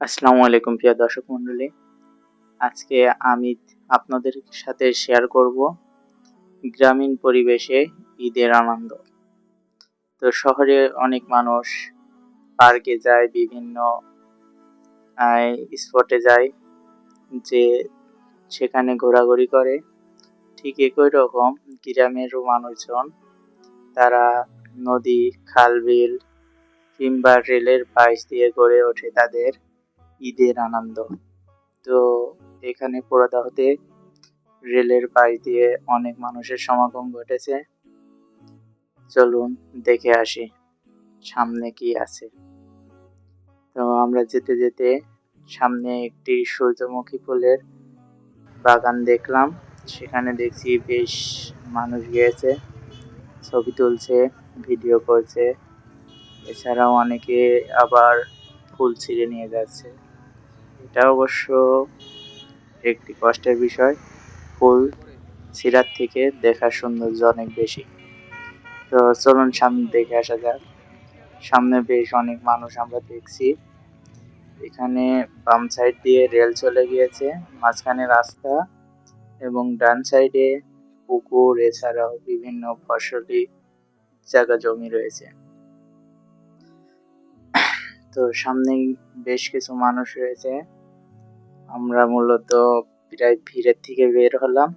আসসালামু আলাইকুম প্রিয় দর্শক মণ্ডলী। আজকে আমি আপনাদের সাথে শেয়ার করব গ্রামীণ পরিবেশে ঈদের আনন্দ। তো শহরে অনেক মানুষ পার্কে যায়, বিভিন্ন স্পটে যায়, যে সেখানে ঘোরাঘুরি করে। ঠিক একই রকম গ্রামেরও মানুষজন তারা নদী, খাল, বিল কিংবা রেলের পাশ দিয়ে গড়ে ওঠে তাদের ঈদের আনন্দ। তো এখানে পোড়াদাহতে রেলের পাশ দিয়ে অনেক মানুষের সমাগম ঘটেছে। চলুন দেখে আসি সামনে কি আছে। তো আমরা যেতে যেতে সামনে একটি সূর্যমুখী ফুলের বাগান দেখলাম। সেখানে দেখছি বেশ মানুষ গিয়েছে, ছবি তুলছে, ভিডিও করছে। এছাড়াও অনেকে আবার ফুল ছিঁড়ে নিয়ে যাচ্ছে। এটা অবশ্য একটি কষ্টের বিষয়, ফুল ছিঁড়ার থেকে দেখার সৌন্দর্য অনেক বেশি। তো চলুন সামনে দেখে আসা যাক। সামনে বেশ অনেক মানুষ আমরা দেখছি। এখানে বাম সাইড দিয়ে রেল চলে গিয়েছে, মাঝখানে রাস্তা এবং ডান সাইডে পুকুর, এছাড়াও বিভিন্ন ফসলি জায়গা জমি রয়েছে। তো সামনেই বেশ কিছু মানুষ রয়েছে। আমরা মূলত প্রায় ভিড়ের থেকে বের হলাম,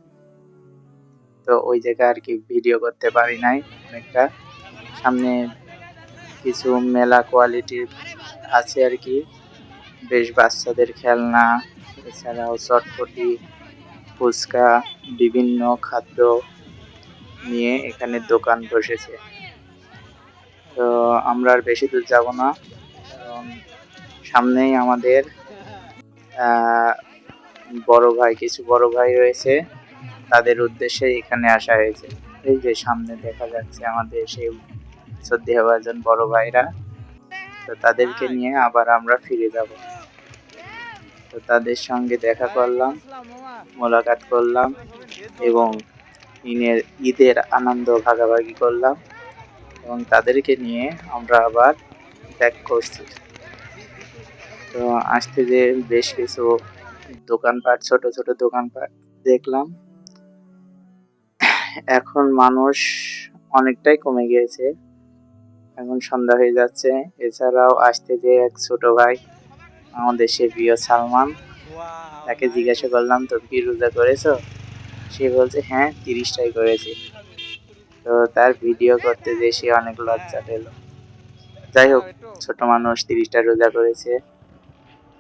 তো ওই জায়গায় আর কি ভিডিও করতে পারি নাই। অনেকটা সামনে কিছু মেলা কোয়ালিটির আছে আর কি, বেশ বাচ্চাদের খেলনা, এছাড়াও চটপটি, ফুচকা, বিভিন্ন খাদ্য নিয়ে এখানে দোকান বসেছে। তো আমরা আর বেশি দূর যাব না, কারণ সামনেই আমাদের কিছু বড় ভাই রয়েছে, তাদের উদ্দেশ্যে এখানে আসা হয়েছে। এই যে সামনে দেখা যাচ্ছে আমাদের সেই শ্রদ্ধেয়ভাজন বড় ভাইরা, তো তাদেরকে নিয়ে আবার আমরা ফিরে যাব। তো তাদের সঙ্গে দেখা করলাম, মোলাকাত করলাম এবং ঈদের আনন্দ ভাগাভাগি করলাম এবং তাদেরকে নিয়ে আমরা আবার ব্যাক করছি। তো আসতে যে বেশ কিছু দোকানপাট, ছোট ছোট দোকানপাট দেখলাম। এখন মানুষ অনেকটাই কমে গিয়েছে, এখন সন্ধ্যা হয়ে যাচ্ছে। এছাড়াও আসতে যে এক ছোট ভাই, আমাদের সে প্রিয় সালমান, তাকে জিজ্ঞাসা করলাম তুমি কি রোজা করেছো? সে বলছে হ্যাঁ 30টাই করেছি। তো তার ভিডিও করতে যে সে অনেক লজ্জা পেল। যাই হোক, ছোট মানুষ 30টা রোজা করেছে,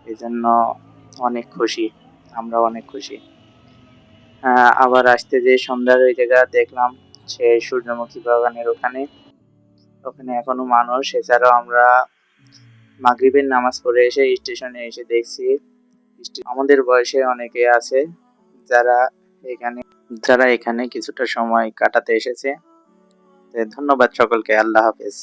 এই জন্য অনেক খুশি, আমরা অনেক খুশি। আবার আসতে যে সন্ধ্যার ওই জায়গা দেখলাম, সে সূর্যমুখী বাগানের ওখানে ওখানে এখনো মানুষ। এছাড়াও আমরা মাগরিবের নামাজ পড়ে এসে স্টেশনে এসে দেখছি আমাদের বয়সে অনেকে আছে যারা এখানে যারা এখানে কিছুটা সময় কাটাতে এসেছে। ধন্যবাদ সকলকে। আল্লাহ হাফেজ।